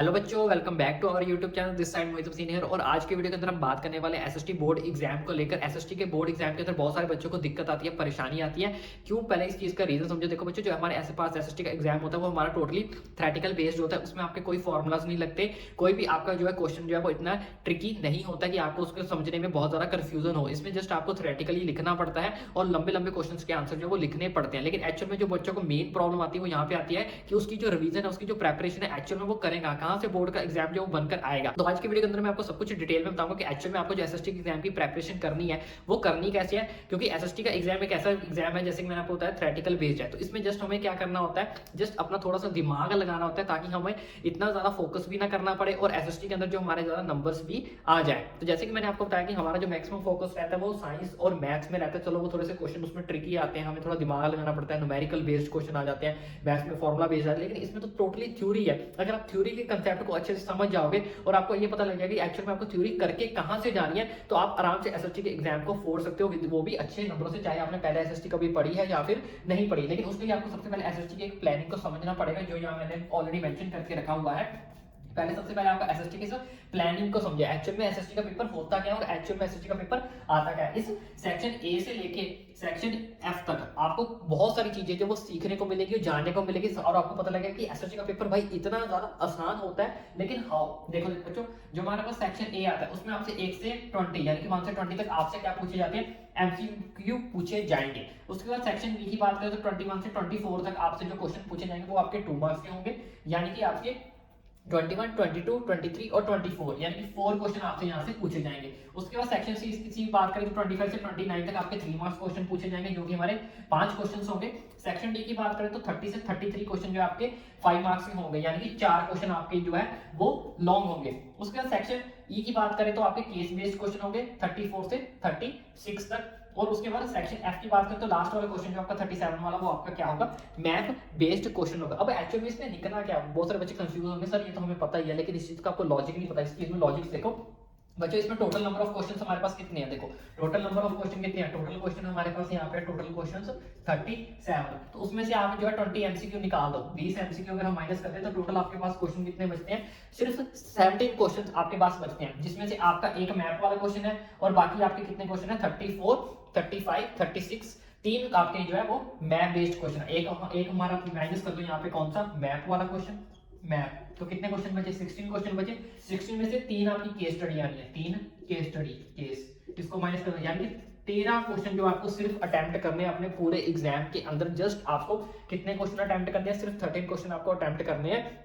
Hello बच्चों, welcome back to our YouTube channel. This side Mohit Hussain here. और आज के वीडियो के अंदर हम बात करने वाले हैं एसएसटी बोर्ड एग्जाम को लेकर। एसएसटी के बोर्ड एग्जाम के अंदर बहुत सारे बच्चों को दिक्कत आती है, परेशानी आती है। क्यों? पहले इस चीज़ का रीजन समझो। देखो बच्चों, जो हमारे ऐसे पास एसएसटी का एग्जाम होता है वो हमारा टोटली थ्योरेटिकल बेस्ड होता है। उसमें आपके कोई फॉर्मुलाज नहीं लगते, कोई भी आपका जो है क्वेश्चन जो है वो इतना ट्रिकी नहीं होता कि आपको उसको समझने में बहुत ज़्यादा कन्फ्यूजन हो। इसमें जस्ट आपको थ्योरेटिकली लिखना पड़ता है और लंबे लंबे क्वेश्चन के आंसर जो है वो लिखने पड़ते हैं। लेकिन एक्चुअल में जो बच्चों को मेन प्रॉब्लम आती है वो यहाँ पे आती है कि उसकी जो रिवीजन है, उसकी जो प्रेपरेशन है, एक्चुअल में वो करेगा कहाँ से बोर्ड का एग्जाम जो बनकर आएगा। तो आज की वीडियो के अंदर मैं आपको सब कुछ डिटेल में बताऊंगा कि एक्चुअल में आपको जो एसएसटी एग्जाम की प्रिपरेशन करनी है वो करनी कैसे है। क्योंकि एसएसटी का एग्जाम एक ऐसा एग्जाम है, जैसे कि मैंने आपको बताया, थ्योरेटिकल बेस्ड है। तो इसमें जस्ट हमें क्या करना होता है, जस्ट अपना थोड़ा सा दिमाग लगाना होता है ताकि हमें इतना ज्यादा फोकस भी ना करना पड़े और एसएसटी के अंदर जो हमारे ज्यादा नंबर्स भी आ जाए। तो जैसे कि मैंने आपको बताया कि हमारा जो मैक्सिमम फोकस रहता है वो साइंस और मैथ्स में रहता है। चलो वो थोड़े से क्वेश्चन उसमें ट्रिकी आते हैं, हमें थोड़ा दिमाग लगाना पड़ता है, न्यूमेरिकल बेस्ड क्वेश्चन आ जाते हैं, मैथ्स में फॉर्मुला बेस्ड है। लेकिन इसमें तो टोटली थ्योरी है। अगर आप थ्योरी के कंसेप्ट को अच्छे से समझ जाओगे और आपको ये पता लग जाएगा कि एक्चुअल में आपको थ्योरी करके कहां से जानी है, तो आप आराम से एसएसटी के एग्जाम को फोड़ सकते हो, वो भी अच्छे नंबरों से। चाहे आपने पहले एसएसटी कभी पढ़ी है या फिर नहीं पढ़ी, लेकिन उसके लिए आपको सबसे पहले एसएसटी की एक प्लानिंग को समझना पड़ेगा, जो यहाँ मैंने ऑलरेडी मेंशन करके रखा हुआ है। पहले सबसे पहले आपका एसएसटी की प्लानिंग को समझे, एक्चुअल में एसएसटी का पेपर होता क्या है और एक्चुअल में एसएसटी का पेपर आता क्या है। इस सेक्शन ए से लेके सेक्शन एफ तक आपको बहुत सारी चीजें जो वो सीखने को मिलेगी, जानने को मिलेगी, और आपको पता लगेगा कि एसएसटी का पेपर भाई इतना ज्यादा आसान होता है। लेकिन हाउ, देखो बच्चों, जो हमारे पास सेक्शन ए आता है उसमें आपसे 1 से 20 यानी कि 1 से 20 तक आपसे क्या पूछे जाते हैं, एमसीक्यू पूछे जाएंगे। उसके बाद सेक्शन बी की बात करें तो 21 से 24 तक आपसे जो क्वेश्चन पूछे जाएंगे वो आपके 2 मार्क्स के होंगे, यानी कि आपके 21, 22, 23 और 24 यानी कि 4 क्वेश्चन आपसे यहाँ से पूछे जाएंगे। उसके बाद सेक्शन सी की बात करें तो 25 से 29 तक आपके 3 मार्क्स क्वेश्चन पूछे जाएंगे, जो कि हमारे 5 क्वेश्चन होंगे। सेक्शन डी की बात करें तो 30 से 33 क्वेश्चन जो आपके 5 मार्क्स के होंगे, यानी कि 4 क्वेश्चन आपके जो है वो लॉन्ग होंगे। उसके बाद सेक्शन ई की बात करें तो आपके केस बेस्ड क्वेश्चन होंगे 34 से 36 तक। और उसके बाद सेक्शन एफ की बात करें तो लास्ट वाला क्वेश्चन जो आपका 37 वाला वो आपका क्या होगा, मैथ बेस्ड क्वेश्चन होगा। अब एक्चुअली इसमें लिखना क्या, बहुत सारे बच्चे कंफ्यूज होंगे, सर ये तो हमें पता ही है लेकिन इस चीज का आपको लॉजिक नहीं पता। इस चीज में लॉजिक देखो बच्चों, इसमें टोटल नंबर ऑफ क्वेश्चन हमारे पास कितने हैं। देखो टोटल नंबर ऑफ क्वेश्चन कितने हैं, टोटल क्वेश्चन हमारे पास यहाँ पे टोटल क्वेश्चन 37। तो उसमें से आप जो है 20 एमसीक्यू निकाल दो, 20 एमसीक्यू अगर हम माइनस करते हैं तो टोटल आपके पास क्वेश्चन कितने बचते हैं, सिर्फ 17 क्वेश्चन आपके पास बचते हैं, जिसमें से आपका एक मैथ वाला क्वेश्चन है और बाकी आपके कितने क्वेश्चन है, 34, 35, 36, 3 आपके जो है वो मैथ बेस्ड क्वेश्चन है। एक हमारा माइनस कर दो यहाँ पे, कौन सा, मैथ वाला क्वेश्चन, मैथ। तो कितने क्वेश्चन बचे, 16 क्वेश्चन बचे। 16 में से 3 आपकी केस स्टडी आ रही है, 3 केस स्टडी, केस, इसको माइनस कर दो, यानी कि 13 क्वेश्चन जो आपको सिर्फ अटेम्प्ट करने हैं अपने पूरे एग्जाम के अंदर। जस्ट आपको कितने क्वेश्चन अटेम्प्ट करने हैं, सिर्फ 13 क्वेश्चन आपको अटेम्प्ट करने हैं।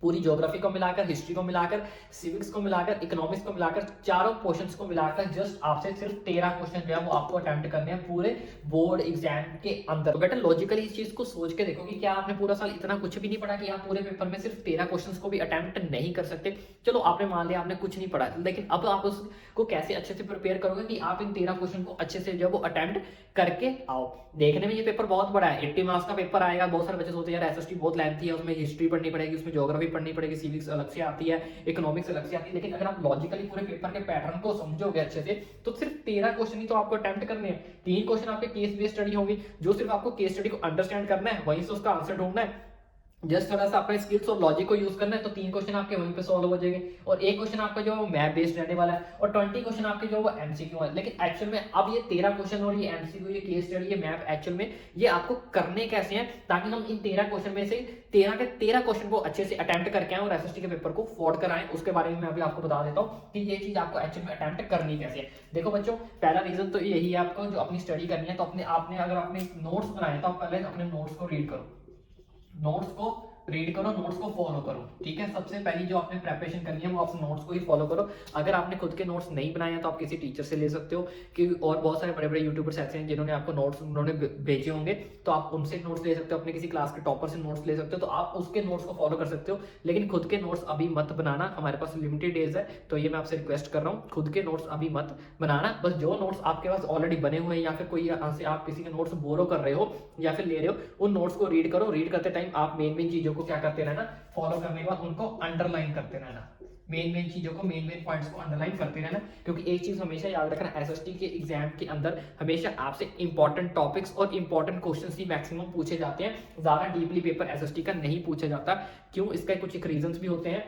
पूरी ज्योग्राफी को मिलाकर, हिस्ट्री को मिलाकर, सिविक्स को मिलाकर, इकोनॉमिक्स को मिलाकर, चारों क्वेश्चंस को मिलाकर जस्ट आपसे सिर्फ 13 क्वेश्चन जो है वो आपको अटेम्प्ट करने हैं पूरे बोर्ड एग्जाम के अंदर। तो बेटा लॉजिकली इस चीज को सोच के देखो कि क्या आपने पूरा साल इतना कुछ भी नहीं पढ़ा कि आप पूरे पेपर में सिर्फ 13 क्वेश्चंस को भी अटेम्प्ट नहीं कर सकते। चलो आपने मान लिया आपने कुछ नहीं पढ़ा, लेकिन अब आप उसको कैसे अच्छे से प्रिपेयर करोगे कि आप इन 13 क्वेश्चन को अच्छे से जो वो अटेम्प्ट करके आओ। देखने में ये पेपर बहुत बड़ा है, 80 मार्क्स का पेपर आएगा। बहुत सारे बच्चे सोचते हैं यार एसएसटी बहुत लेंथी है, उसमें हिस्ट्री पढ़नी पड़ेगी, उसमें ज्योग्राफी पढ़नी पड़ेगी, सिविक्स अलग से आती है, इकोनॉमिक्स अलग से आती है। लेकिन अगर आप लॉजिकली पूरे पेपर के पैटर्न को समझोगे अच्छे से तो सिर्फ 13 क्वेश्चन ही तो आपको अटेम्प्ट करने हैं। 3 क्वेश्चन आपके केस बेस्ड स्टडी होगी, जो सिर्फ आपको केस स्टडी को अंडरस्टैंड करना है, वहीं से उसका आंसर ढूंढना है, जस्ट थोड़ा सा अपने स्किल्स और लॉजिक को यूज करना है। तो 3 क्वेश्चन आपके वहीं पे सॉल्व हो जाएंगे और एक क्वेश्चन आपका जो मैथ बेस्ड रहने वाला है और 20 क्वेश्चन आपके जो वो एमसीक्यू है। लेकिन एक्चुअल में अब ये 13 क्वेश्चन और ये एमसीक्यू, ये केस स्टडी, ये मैथ, एक्चुअल में ये आपको करने कैसे हैं ताकि हम इन 13 क्वेश्चन में से 13 के 13 क्वेश्चन को अच्छे से अटेम्प्ट करके आए और एसएसटी के पेपर को फोड़ कर आए। उसके बारे में मैं अभी आपको बता देता हूँ कि ये चीज आपको एक्चुअल में अटेम्प्ट करनी कैसे है। देखो बच्चों, पहला रीजन तो यही है, आपको जो अपनी स्टडी करनी है तो आपने अगर आपने नोट्स बनाए तो आप पहले अपने नोट्स को रीड करो, नोट्स को रीड करो, नोट्स को फॉलो करो। ठीक है, सबसे पहली जो आपने प्रिपरेशन करनी है वो आप नोट्स को ही फॉलो करो। अगर आपने खुद के नोट्स नहीं बनाए हैं तो आप किसी टीचर से ले सकते हो, कि और बहुत सारे बड़े बड़े यूट्यूबर्स ऐसे हैं जिन्होंने आपको नोट्स उन्होंने भेजे होंगे, तो आप उनसे नोट्स ले सकते हो, अपने किसी क्लास के टॉपर से नोट्स ले सकते हो, तो आप उसके नोट्स को फॉलो कर सकते हो। लेकिन खुद के नोट्स अभी मत बनाना, हमारे पास लिमिटेड डेज है, तो ये मैं आपसे रिक्वेस्ट कर रहा हूँ, खुद के नोट्स अभी मत बनाना। बस जो नोट्स आपके पास ऑलरेडी बने हुए हैं या फिर कोई से आप किसी के नोट्स बोरो कर रहे हो या फिर ले रहे हो, उन नोट्स को रीड करो। रीड करते टाइम आप मेन मेन चीजों को क्या करते रहना, फॉलो करने के बाद उनको अंडरलाइन करते रहना, मेन चीजों को, मेन पॉइंट्स को अंडरलाइन करते रहना। क्योंकि एक चीज हमेशा याद रखना, एसएसटी के एग्जाम के अंदर हमेशा आपसे इंपॉर्टेंट टॉपिक्स और इंपॉर्टेंट क्वेश्चंस ही मैक्सिमम पूछे जाते हैं, ज्यादा डीपली पेपर एसएसटी का नहीं पूछा जाता। क्यों? इसका कुछ एक रीजंस भी होते हैं।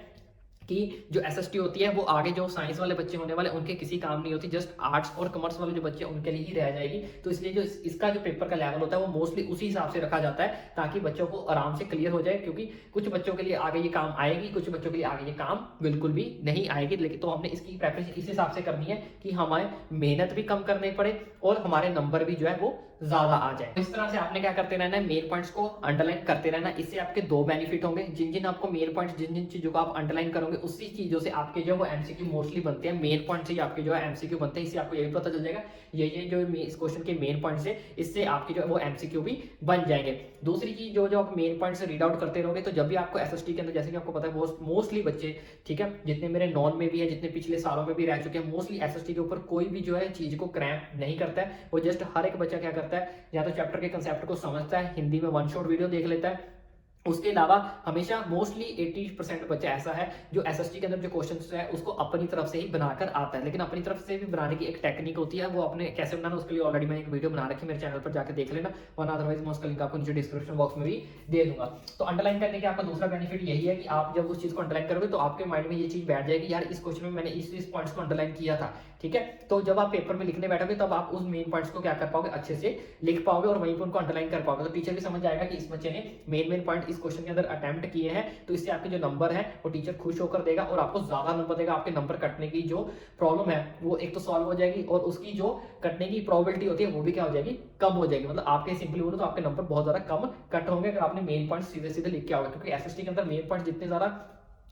कि जो एसएसटी होती है वो आगे जो साइंस वाले बच्चे होने वाले उनके किसी काम नहीं होती, जस्ट आर्ट्स और कॉमर्स वाले जो बच्चे उनके लिए ही रह जाएगी। तो इसलिए जो इसका जो पेपर का लेवल होता है वो मोस्टली उसी हिसाब से रखा जाता है ताकि बच्चों को आराम से क्लियर हो जाए, क्योंकि कुछ बच्चों के लिए आगे ये काम आएगी, कुछ बच्चों के लिए आगे ये काम बिल्कुल भी नहीं आएगी। लेकिन तो हमने इसकी प्रैक्टिस इस हिसाब से करनी है कि हमें मेहनत भी कम करनी पड़े और हमारे नंबर भी जो है वो ज्यादा आ जाए। इस तरह से आपने क्या करते रहना है, मेन पॉइंट्स को अंडरलाइन करते रहना। इससे आपके दो बेनिफिट होंगे, जिन जिन आपको मेन पॉइंट्स, जिन जिन चीजों को आप अंडरलाइन करोगे उसी चीजों से आपके जो वो एमसीक्यू मोस्टली बनते हैं, मेन पॉइंट से ही आपके जो है एमसीक्यू बनते हैं। इससे आपको ये भी पता चल जाएगा ये जो इस क्वेश्चन के मेन पॉइंट्स है, इससे आपके जो वो एमसीक्यू भी बन जाएंगे। दूसरी चीज जो आप मेन पॉइंट से रीड आउट करते रहोगे तो जब भी आपको एसएसटी के अंदर, जैसे कि आपको पता है मोस्टली बच्चे, ठीक है, जितने मेरे नॉन में भी है, जितने पिछले सालों में भी रह चुके हैं, मोस्टली एसएसटी के ऊपर कोई भी जो है चीज को क्रैम्प नहीं करता है। वो जस्ट हर एक बच्चा क्या करता है, या तो चैप्टर के कंसेप्ट को समझता है, हिंदी में वन शॉट वीडियो देख लेता है। उसके अलावा हमेशा मोस्टली 80% बच्चा ऐसा है जो एसएसटी के अंदर जो क्वेश्चंस है उसको अपनी तरफ से ही बनाकर आता है। लेकिन अपनी तरफ से भी बनाने की एक टेक्निक होती है, वो अपने कैसे बनाना, उसके लिए ऑलरेडी मैंने एक वीडियो बना रखी है, मेरे चैनल पर जाकर देख लेना, वरना अदरवाइज मैं उसका लिंक आपको नीचे डिस्क्रिप्शन बॉक्स में भी दे दूंगा। तो अंडरलाइन करने का आपका दूसरा बेनिफिट यही है कि आप जब उस चीज को अंडरलाइन करोगे तो आपके माइंड में ये चीज बैठ जाएगी, यार इस क्वेश्चन में मैंने इस पॉइंट्स को अंडरलाइन किया था, ठीक है। तो जब आप पेपर में लिखने बैठोगे तब आप उस मेन पॉइंट्स को क्या कर पाओगे, अच्छे से लिख पाओगे और वहीं पर उनको अंडरलाइन कर पाओगे। तो टीचर भी समझ जाएगा कि इस बच्चे ने मेन पॉइंट इस क्वेश्चन के अंदर अटेम्प्ट किए हैं, तो इससे आपके जो नंबर है वो टीचर खुश होकर देगा और आपको ज्यादा नंबर देगा। आपके नंबर कटने की जो प्रॉब्लम है वो एक तो सॉल्व हो जाएगी और उसकी जो कटने की प्रोबेबिलिटी होती है वो भी क्या हो जाएगी, कम हो जाएगी। मतलब आपके सिंपली बोलो तो आपके नंबर बहुत ज्यादा कम कट होंगे अगर आपने मेन पॉइंट सीधे सीधे लिख के आओगे, क्योंकि एसएसटी के अंदर मेन पॉइंट जितने ज्यादा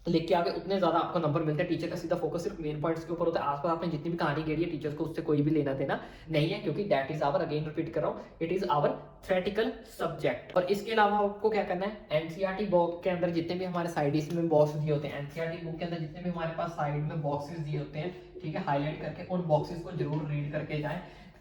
लिख के आगे उतने ज्यादा आपको नंबर मिलते हैं। टीचर का सीधा फोकस सिर्फ मेन पॉइंट्स के ऊपर होता है, आसपास आपने जितनी भी कहानी घेरी है टीचर्स को उससे कोई भी लेना देना नहीं है, क्योंकि that is our, again repeat कर रहा हूँ, it is our theoretical subject. और इसके अलावा आपको क्या करना है, एनसीईआरटी बुक के अंदर जितने भी हमारे साइड में बॉक्स दिए होते हैं, एनसीईआरटी बुक के अंदर जितने भी हमारे पास साइड में बॉक्सेस दिए होते हैं, ठीक है, हाईलाइट करके उन बॉक्सेस को जरूर रीड करके जाएं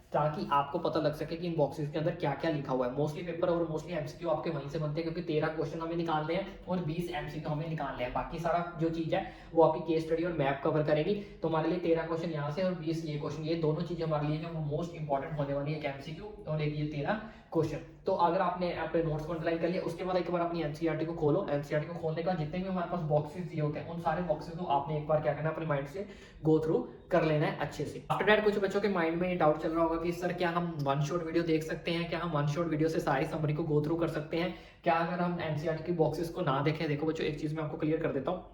ताकि आपको पता लग सके कि इन बॉक्सेस के अंदर क्या क्या लिखा हुआ है। मोस्टली पेपर और मोस्टली एमसीक्यू आपके वहीं से बनते हैं, क्योंकि 13 क्वेश्चन हमें निकालने हैं और 20 एमसीक्यू हमें निकालने हैं। बाकी सारा जो चीज है वो आपकी केस स्टडी और मैप कवर करेगी। तो हमारे लिए 13 क्वेश्चन यहाँ से और 20 ये क्वेश्चन, ये दोनों चीजें हमारे लिए जो वो मोस्ट इंपॉर्टेंट होने वाली है, एक एमसीक्यू और एक ये 13 क्वेश्चन। तो अगर आपने अपने नोट्स को अंडरलाइन कर लिया, उसके बाद एक बार अपनी एनसीईआरटी को खोलो। एनसीईआरटी को खोलने के बाद जितने भी हमारे पास बॉक्सेस दिए होते हैं उन सारे बॉक्सेस को आपने एक बार क्या करना है, अपने माइंड से गो थ्रू कर लेना है अच्छे से। आफ्टर दैट कुछ बच्चों के माइंड में डाउट चल रहा होगा कि सर क्या हम वन शॉट वीडियो देख सकते हैं, क्या हम वन शॉट वीडियो से सारी समरी को गो थ्रू कर सकते हैं, क्या अगर हम एनसीईआरटी की बॉक्सेस को ना देखें। देखो बच्चों, एक चीज मैं आपको क्लियर कर देता हूँ,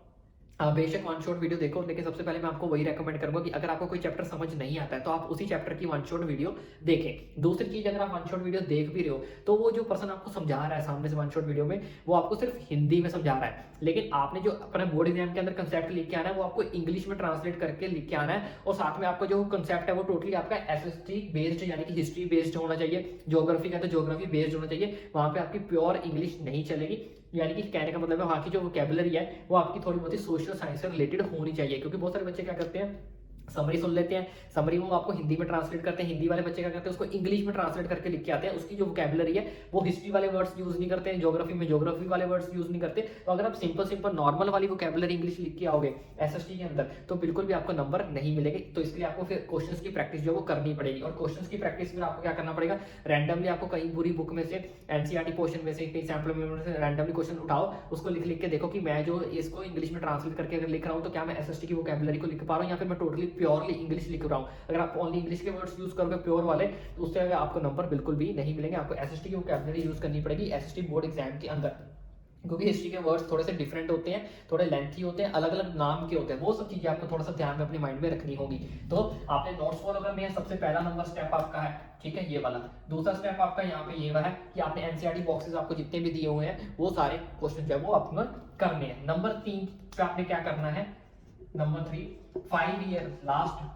बेशक वन शॉट वीडियो देखो, लेकिन सबसे पहले मैं आपको वही रेकमेंड करूंगा कि अगर आपको कोई चैप्टर समझ नहीं आता है तो आप उसी चैप्टर की वन शॉट वीडियो देखें। दूसरी चीज, अगर आप वन शॉट वीडियो देख भी रहे हो तो वो जो पर्सन आपको समझा रहा है सामने से वन शॉट वीडियो में, वो आपको सिर्फ हिंदी में समझा रहा है, लेकिन आपने जो अपने बोर्ड एग्जाम के अंदर कंसेप्ट लिख के आना है वो आपको इंग्लिश में ट्रांसलेट करके लिख के आना है। और साथ में आपका जो कंसेप्ट है वो टोटली आपका एसएसटी बेस्ड यानी कि हिस्ट्री बेस्ड होना चाहिए। ज्योग्राफी का तो ज्योग्राफी बेस्ड होना चाहिए, वहां पे आपकी प्योर इंग्लिश नहीं चलेगी। यानी कि कहने का मतलब है वहाँ की जो वोकैबुलरी है वो आपकी थोड़ी बहुत ही सोशल साइंस से रिलेटेड होनी चाहिए। क्योंकि बहुत सारे बच्चे क्या करते हैं, समरी सुन लेते हैं, समरी वो आपको हिंदी में ट्रांसलेट करते हैं, हिंदी वाले बच्चे क्या करते हैं उसको इंग्लिश में ट्रांसलेट करके लिख के आते हैं। उसकी जो वोकैबुलरी है वो हिस्ट्री वाले वर्ड्स यूज नहीं करते हैं, ज्योग्राफी में ज्योग्राफी वाले वर्ड्स यूज नहीं करते। तो अगर आप सिंपल नॉर्मल वाली वोकैबुलरी इंग्लिश लिख के आओगे एसएसटी के अंदर तो बिल्कुल भी आपको नंबर नहीं मिलेंगे। तो इसलिए आपको फिर क्वेश्चंस की प्रैक्टिस जो वो करनी पड़ेगी। और क्वेश्चंस की प्रैक्टिस में आपको क्या करना पड़ेगा, रैंडमली आपको कहीं पूरी बुक में से, एनसीईआरटी पोर्शन में से, कहीं सैंपल में से रैंडमली क्वेश्चन उठाओ, उसको लिख के देखो कि मैं जो इसको इंग्लिश में ट्रांसलेट करके अगर लिख रहा हूँ तो क्या मैं एसएसटी की वोकैबुलरी को लिख पा रहा हूँ या फिर मैं टोटली प्योरली इंग्लिश लिख रहा हूँ। अगर आप ओनली इंग्लिश के वर्ड्स यूज करोगे प्योर वाले तो उससे आपको नंबर बिल्कुल भी नहीं मिलेंगे। आपको एसएसटी की वोकैबुलरी यूज करनी पड़ेगी एसएसटी बोर्ड एग्जाम के अंदर, क्योंकि हिस्ट्री के वर्ड्स थोड़े से डिफरेंट होते हैं, थोड़े लेंथी होते हैं, अलग अलग नाम के होते हैं। वो सब चीजें आपको थोड़ा सा ध्यान में अपने माइंड में रखनी होगी। तो आपने नोट्स फॉलो करने हैं, सबसे पहला नंबर स्टेप आपका है, ठीक है, ये वाला। दूसरा स्टेप आपका यहाँ पे ये वाला है कि आपने एनसीईआरटी बॉक्सेस आपको जितने भी दिए हुए हैं वो सारे क्वेश्चन जो है वो आपको करने हैं। नंबर 3 पे आपने क्या करना है, नंबर 3 5 ईयर लास्ट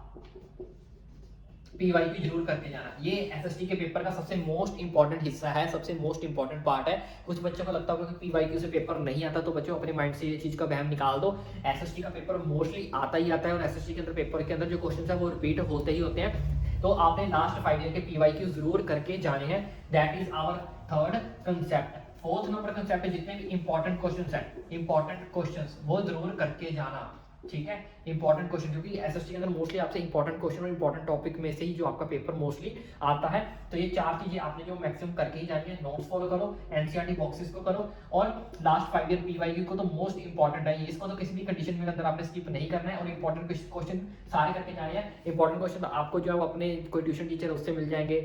पीवाईक्यू जरूर करके जाना। ये एसएसटी के पेपर का सबसे मोस्ट इंपॉर्टेंट हिस्सा है, सबसे मोस्ट इंपॉर्टेंट पार्ट है। कुछ बच्चों को लगता होगा कि पीवाईक्यू से पेपर नहीं आता, तो बच्चों अपने माइंड से ये चीज का वहम निकाल दो। एसएसटी का पेपर मोस्टली आता ही आता है और एसएसटी के अंदर पेपर के अंदर जो क्वेश्चन है वो रिपीट होते ही होते हैं। तो आपने लास्ट 5 ईयर के पीवाईक्यू जरूर करके जाने हैं। That is our third concept. Fourth number concept है जितने भी इंपॉर्टेंट क्वेश्चंस हैं, इंपॉर्टेंट क्वेश्चंस वो जरूर करके जाना। ठीक है, इंपॉर्टेंट क्वेश्चन, क्योंकि एसएसटी के अंदर मोस्टली आपसे इंपॉर्टेंट क्वेश्चन और इंपॉर्टेंट टॉपिक में से ही जो आपका पेपर मोस्टली आता है। तो ये 4 चीजें आपने जो मैक्सिमम करके ही जानी है। नोट्स फॉलो करो, एनसीईआरटी बॉक्सेस को करो, और लास्ट 5 ईयर पीवाईक्यू को तो मोस्ट इंपॉर्टेंट है, इसको तो किसी भी कंडीशन में अंदर आपने स्किप नहीं करना है, और इंपॉर्टेंट क्वेश्चन सारे करके जाने हैं। इंपॉर्टेंट क्वेश्चन आपको जो है अपने कोई ट्यूशन टीचर उससे मिल जाएंगे,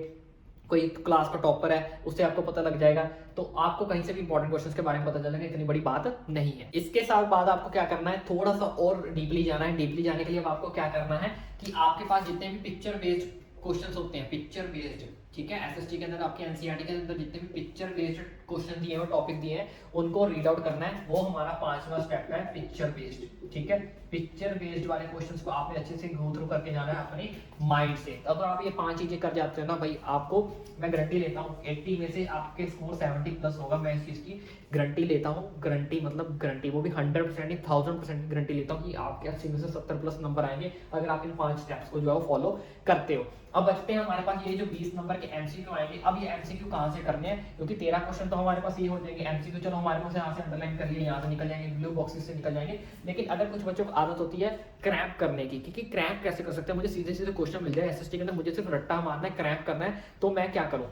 कोई क्लास का टॉपर है उससे आपको पता लग जाएगा, तो आपको कहीं से भी इंपॉर्टेंट क्वेश्चंस के बारे में पता चलेगा, इतनी बड़ी बात नहीं है। इसके साथ बाद आपको क्या करना है, थोड़ा सा और डीपली जाना है। डीपली जाने के लिए अब आपको क्या करना है कि आपके पास जितने भी पिक्चर बेस्ड क्वेश्चंस होते हैं, पिक्चर बेस्ड, ठीक है, एसएसटी के अंदर आपके एनसीईआरटी के अंदर जितने भी पिक्चर बेस्ड क्वेश्चन दिए हैं, टॉपिक दिए हैं, उनको रीड आउट करना है। वो हमारा 5वां स्टेप है, पिक्चर बेस्ड, ठीक है। पिक्चर बेस्ड वाले क्वेश्चंस को आपने अच्छे से गो थ्रू करके जाना है अपने माइंड से। अगर आप ये 5 चीजें कर जाते हो ना भाई, आपको मैं गारंटी लेता हूँ 80 में से आपके स्कोर 70 प्लस होगा। मैं इस चीज की गारंटी लेता हूँ, गारंटी मतलब गारंटी, वो भी 100% नहीं 1000% की गारंटी लेता हूँ कि आपके 80 में से 70 प्लस नंबर आएंगे अगर आप इन 5 स्टेप्स को जो है वो फॉलो करते हो। अब बचते हैं हमारे पास ये जो 20 नंबर के एमसीक्यू आएंगे। अब ये एमसीक्यू कहाँ से करने हैं, क्योंकि 13 क्वेश्चन तो हमारे पास ये हो जाएंगे एमसीक्यू, चलो हमारे पास यहाँ से अंडरलाइन कर लिए, यहाँ से निकल जाएंगे, ब्लू बॉक्सेस से निकल जाएंगे। लेकिन अगर कुछ बच्चों को आदत होती है क्रैम्प करने की, क्योंकि क्रैम्प कैसे कर सकते हैं, मुझे सीधे सीधे क्वेश्चन मिल जाए एसएसटी के अंदर, मुझे सिर्फ रट्टा मारना है, क्रैम्प करना है, तो मैं क्या करूँ।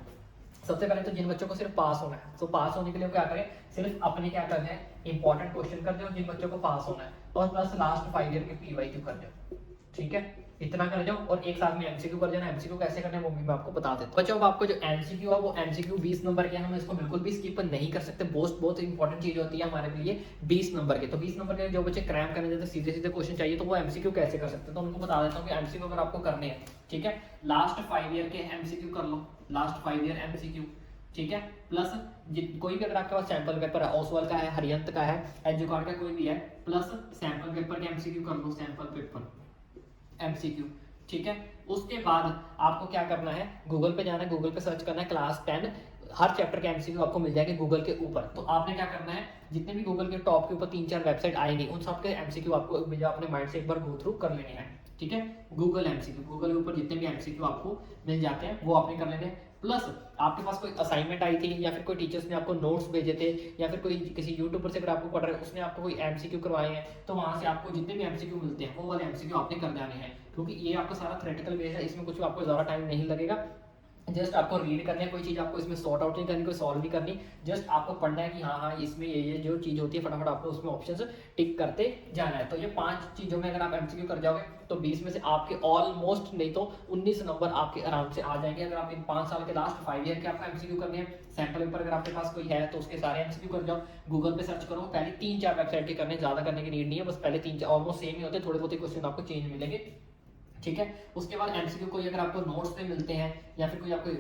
सबसे पहले तो जिन बच्चों को सिर्फ पास होना है, तो पास होने के लिए क्या करें, सिर्फ अपने क्या करना है, इंपॉर्टेंट क्वेश्चन कर दो जिन बच्चों को पास होना है, और प्लस लास्ट 5 ईयर के पीवाईक्यू कर दो, ठीक है, इतना कर जाओ। और एक साथ में एमसीक्यू कर देना। एमसीक्यू कैसे करना है वो भी मैं आपको बता देता हूं। बच्चों अब आपको जो एमसीक्यू है वो एमसीक्यू 20 नंबर के, हम इसको बिल्कुल भी स्किप नहीं कर सकते। बहुत इंपॉर्टेंट चीज होती है हमारे लिए 20 नंबर के। तो 20 नंबर के जो बच्चे क्रैम करने जाते सीधे सीधे क्वेश्चन चाहिए, तो वो एमसीक्यू कैसे कर सकते हैं, तो उनको बता देता हूँ कि एमसीक्यू अगर आपको करने हैं, ठीक है, लास्ट 5 ईयर के एमसीक्यू कर लो, लास्ट 5 ईयर एमसीक्यू, ठीक है, प्लस कोई भी अगर आपके पास सैंपल पेपर है, ओसवाल का है, हरियंत का है, एजुकार्ड का कोई भी है, प्लस सैंपल पेपर के एमसीक्यू कर लो, सैंपल पेपर एमसीक्यू, ठीक है। उसके बाद आपको क्या करना है, गूगल पे जाना है, गूगल पे सर्च करना है क्लास 10, हर चैप्टर के एमसीक्यू आपको मिल जाएंगे गूगल के ऊपर। तो आपने क्या करना है, जितने भी गूगल के टॉप के ऊपर 3-4 वेबसाइट आएंगी, उन सब के एमसीक्यू आपको अपने माइंड से एक बार गो थ्रू कर लेने हैं, ठीक है। गूगल एमसीक्यू, गूगल के ऊपर जितने भी एमसीक्यू आपको मिल जाते हैं वो आपने कर लेने हैं। प्लस आपके पास कोई असाइनमेंट आई थी, या फिर कोई टीचर्स ने आपको नोट्स भेजे थे, या फिर कोई किसी यूट्यूबर से अगर आपको पढ़ रहे हैं उसने आपको कोई एमसीक्यू करवाए हैं, तो वहां से आपको जितने भी एमसीक्यू मिलते हैं वो वाले एमसीक्यू आपने कर जाने हैं, क्योंकि ये आपका सारा थ्योरेटिकल बेस है, इसमें कुछ आपको ज़्यादा टाइम नहीं लगेगा। जस्ट आपको रीड करनी है, कोई चीज़ आपको इसमें सॉर्ट आउट नहीं करनी, कोई सॉल्व नहीं करनी, जस्ट आपको पढ़ना है कि हाँ इसमें ये जो चीज़ होती है, फटाफट आपको उसमें ऑप्शंस टिक करते जाना है। तो ये 5 चीज़ों में अगर आप एमसीक्यू कर जाओगे तो 20 में से आपके ऑलमोस्ट नहीं तो 19 नंबर आपके आराम से आ जाएंगे। अगर आप इन 5 साल के लास्ट 5 ईयर के आपका एमसीक्यू करने हैं, सैंपल पेपर अगर आपके पास कोई है तो उसके सारे एमसीक्यू कर जाओ, गूगल पे सर्च करो, पहले 3-4 वेबसाइट के करने, ज़्यादा करने की नीड नहीं है, बस पहले 3 ऑलमोस्ट सेम ही होते हैं, थोड़े बहुत ही क्वेश्चन आपको चेंज मिलेंगे, ठीक है। उसके बाद एमसीक्यू कोई अगर आपको नोट्स पे मिलते हैं, या फिर कोई आपको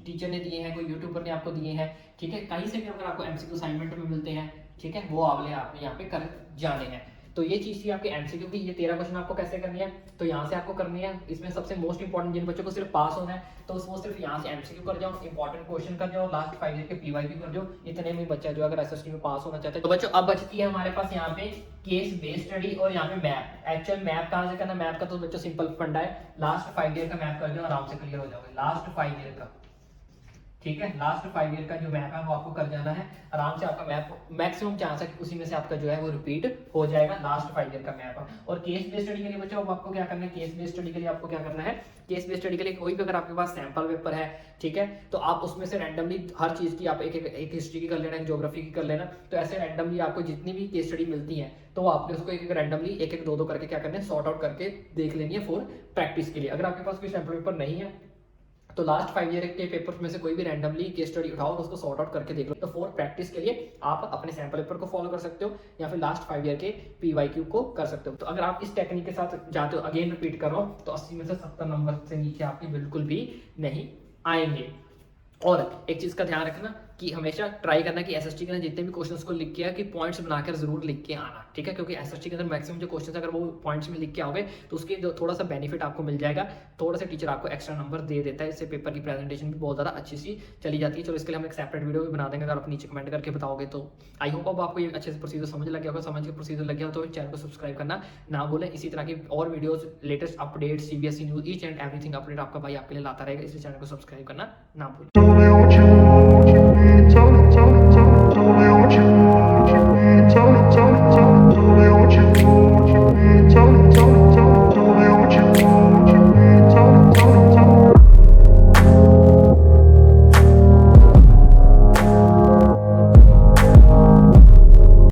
टीचर ने दिए हैं, कोई यूट्यूबर ने आपको दिए हैं, ठीक है, कहीं से भी अगर आपको एमसीक्यू असाइनमेंट में मिलते हैं, ठीक है, वो आपने यहाँ पे कर जाने हैं। तो ये चीज़ थी आपके एमसीक्यू की। ये 13 क्वेश्चन आपको कैसे करनी है, तो यहाँ से आपको करनी है। इसमें सबसे मोस्ट इंपॉर्टेंट जिन बच्चों को सिर्फ पास होना है, तो वो सिर्फ यहाँ से एमसीक्यू कर जाओ, इंपॉर्टेंट क्वेश्चन कर जाओ, लास्ट 5 ईयर के पीवाईक्यू कर जाओ, इतने में बच्चा जो अगर एसएसटी में पास होना चाहता है। तो बच्चों अब बचती है हमारे पास यहाँ पे केस बेस्ड स्टडी और यहाँ पे मैप। एक्चुअल मैप कहाँ से करना, मैप का तो बच्चों सिंपल फंडा है, लास्ट 5 ईयर का मैप कर जाओ, आराम से क्लियर हो जाओगे। लास्ट 5 ईयर का, ठीक है, लास्ट 5 ईयर का जो मैप है वो आपको कर जाना है, आराम से आपका मैप मैक्सिमम चांस है कि उसी में से आपका जो है वो रिपीट हो जाएगा, लास्ट 5 ईयर का मैप। और केस बेस्ड स्टडी के लिए बच्चों अब आपको क्या करना है, केस बेस्ड स्टडी के लिए आपको क्या करना है, केस बेस्ड स्टडी के लिए कोई भी अगर आपके पास सैंपल पेपर है, ठीक है, तो आप उसमें से रैंडमली हर चीज की आप एक हिस्ट्री की कर लेना, एक ज्योग्राफी की कर लेना। तो ऐसे रैंडमली आपको जितनी भी केस स्टडी मिलती है तो आपने उसको एक रैंडमली एक दो करके क्या करना है, सॉर्ट आउट करके देख लेनी है फॉर प्रैक्टिस के लिए। अगर आपके पास कोई सैंपल पेपर नहीं है तो लास्ट 5 ईयर के पेपर्स में से कोई भी रैंडमली केस स्टडी उठाओ और उसको सॉर्ट आउट करके देख लो। तो फॉर प्रैक्टिस के लिए आप अपने सैंपल पेपर को फॉलो कर सकते हो, या फिर लास्ट 5 ईयर के पीवाईक्यू को कर सकते हो। तो अगर आप इस टेक्निक के साथ जाते हो, अगेन रिपीट कर रहा हूं, तो 80 में से 70 नंबर से नीचे आपके बिल्कुल भी नहीं आएंगे। और एक चीज का ध्यान रखना कि हमेशा ट्राई करना कि एसएसटी के अंदर जितने भी क्वेश्चंस को लिख के आया कि पॉइंट्स बनाकर जरूर लिख के आना, ठीक है, क्योंकि एसएसटी के अंदर मैक्सिमम जो क्वेश्चंस अगर वो पॉइंट्स में लिख के आओगे तो उसके थोड़ा सा बेनिफिट आपको मिल जाएगा, थोड़ा सा टीचर आपको एक्स्ट्रा नंबर दे देता है, इससे पेपर की प्रेजेंटेशन भी बहुत ज्यादा अच्छी सी चली जाती है। चलो इसके लिए हम एक सेपरेट वीडियो भी बना देंगे, अगर आप नीचे कमेंट करके बताओगे तो। आई होप अब आपको ये अच्छे से प्रोसीजर समझ लग गया होगा। समझ के प्रोसीजर लग गया हो तो चैनल को सब्सक्राइब करना ना भूलें। इसी तरह की और videos, latest update, CBSE news, each and everything update आपका भाई आपके लिए लाता रहेगा, इसलिए चैनल को सब्सक्राइब करना ना भूलें।